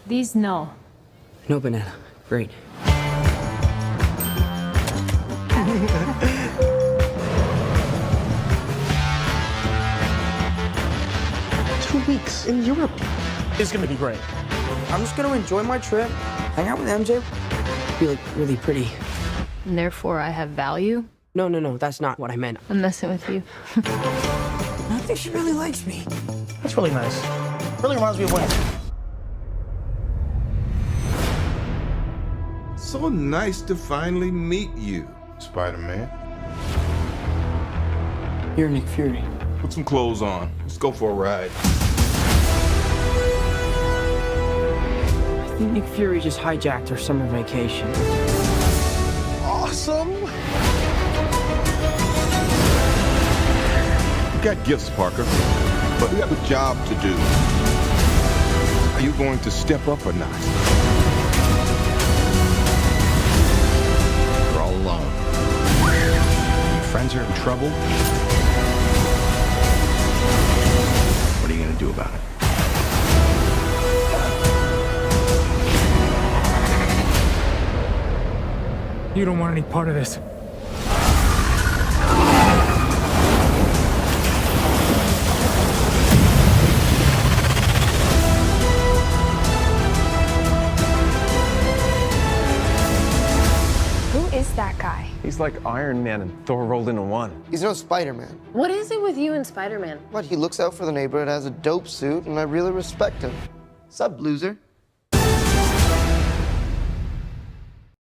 These, no. No banana. Great. 2 weeks in Europe. It's gonna be great. I'm just gonna enjoy my trip, hang out with MJ, be like really pretty. And therefore I have value? No, that's not what I meant. I'm messing with you. I don't think she really likes me. That's really nice. Really reminds me of when. So nice to finally meet you, Spider-Man. You're Nick Fury. Put some clothes on. Let's go for a ride. I think Nick Fury just hijacked our summer vacation. Awesome! You got gifts, Parker, but we have a job to do. Are you going to step up or not? You're all alone. Your friends are in trouble. What are you going to do about it? You don't want any part of this. Who is that guy? He's like Iron Man and Thor rolled into one. He's no Spider-Man. What is it with you and Spider-Man? But he looks out for the neighborhood, has a dope suit, and I really respect him. Sup, loser?